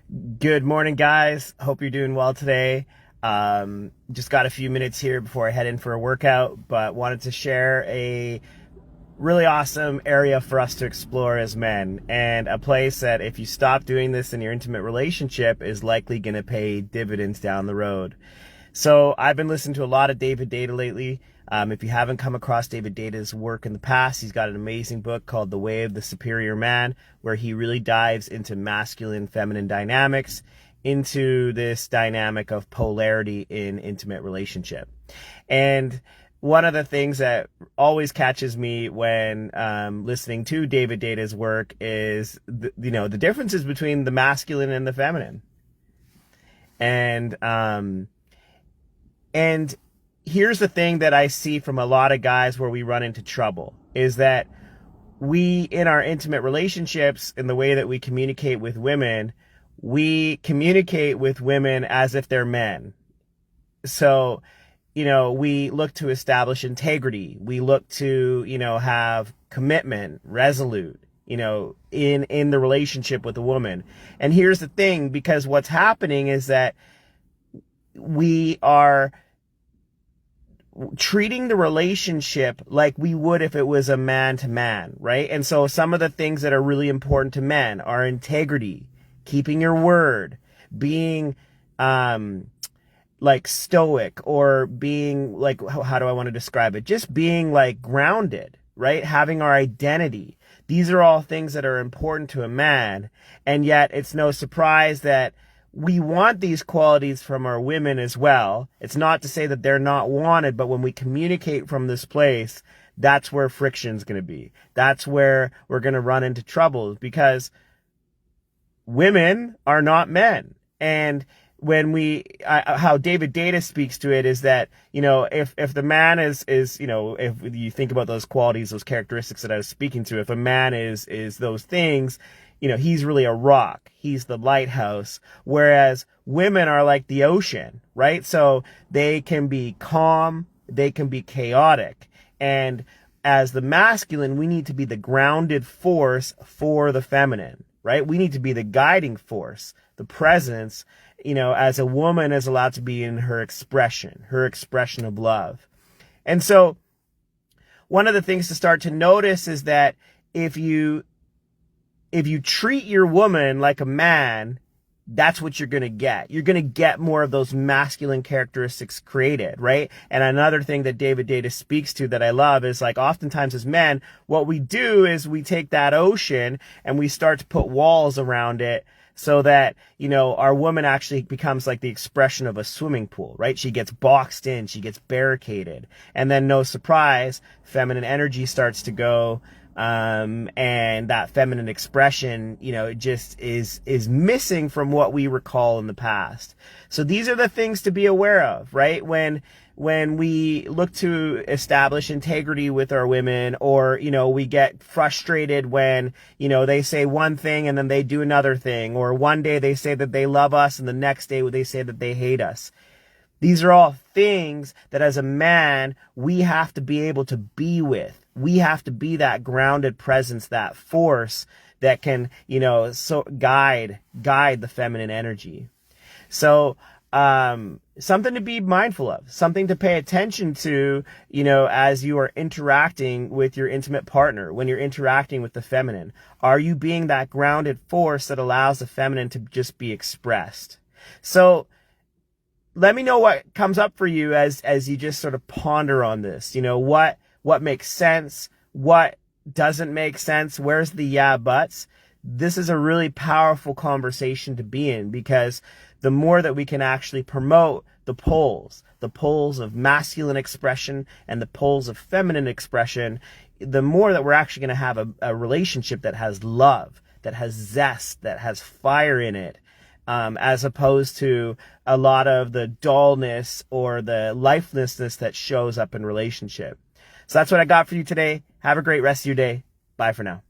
Good morning, guys. Hope you're doing well today. Just got a few minutes here before I head in for a workout, but wanted to share a really awesome area for us to explore as men, and a place that if you stop doing this in your intimate relationship is likely going to pay dividends down the road. So I've been listening to a lot of David Deida lately. If you haven't come across David Deida's work in the past, he's got an amazing book called The Way of the Superior Man, where he really dives into masculine, feminine dynamics, into this dynamic of polarity in intimate relationship. And one of the things that always catches me when listening to David Deida's work is the differences between the masculine and the feminine. And here's the thing that I see from a lot of guys where we run into trouble is that we, in our intimate relationships, in the way that we communicate with women as if they're men. So, we look to establish integrity. We look to, have commitment, resolute, in the relationship with a woman. And here's the thing, because what's happening is that we are treating the relationship like we would if it was a man to man, right? And so some of the things that are really important to men are integrity, keeping your word, being like stoic, or being like, how do I want to describe it? Just being like grounded, right? Having our identity. These are all things that are important to a man. And yet it's no surprise that we want these qualities from our women as well. It's not to say that they're not wanted, but when we communicate from this place, that's where friction's going to be. That's where we're going to run into troubles, because women are not men. And when how David Deida speaks to it is that, if the man is, if you think about those qualities, those characteristics that I was speaking to, if a man is those things, he's really a rock. He's the lighthouse. Whereas women are like the ocean, right? So they can be calm, they can be chaotic. And as the masculine, we need to be the grounded force for the feminine, right? We need to be the guiding force, the presence, as a woman is allowed to be in her expression of love. And so one of the things to start to notice is that if you treat your woman like a man, that's what you're going to get. You're going to get more of those masculine characteristics created, right? And another thing that David Deida speaks to that I love is, like, oftentimes as men, what we do is we take that ocean and we start to put walls around it so that, our woman actually becomes like the expression of a swimming pool, right? She gets boxed in, she gets barricaded. And then, no surprise, feminine energy starts to go. And that feminine expression, just is missing from what we recall in the past. So these are the things to be aware of, right? When we look to establish integrity with our women, or, we get frustrated when, they say one thing and then they do another thing, or one day they say that they love us and the next day they say that they hate us. These are all things that as a man, we have to be able to be with. We have to be that grounded presence, that force that can, guide the feminine energy. So, something to be mindful of, something to pay attention to, as you are interacting with your intimate partner, when you're interacting with the feminine. Are you being that grounded force that allows the feminine to just be expressed? So, let me know what comes up for you as you just sort of ponder on this. What makes sense? What doesn't make sense? Where's the yeah buts? This is a really powerful conversation to be in, because the more that we can actually promote the poles of masculine expression and the poles of feminine expression, the more that we're actually going to have a relationship that has love, that has zest, that has fire in it. As opposed to a lot of the dullness or the lifelessness that shows up in relationship. So that's what I got for you today. Have a great rest of your day. Bye for now.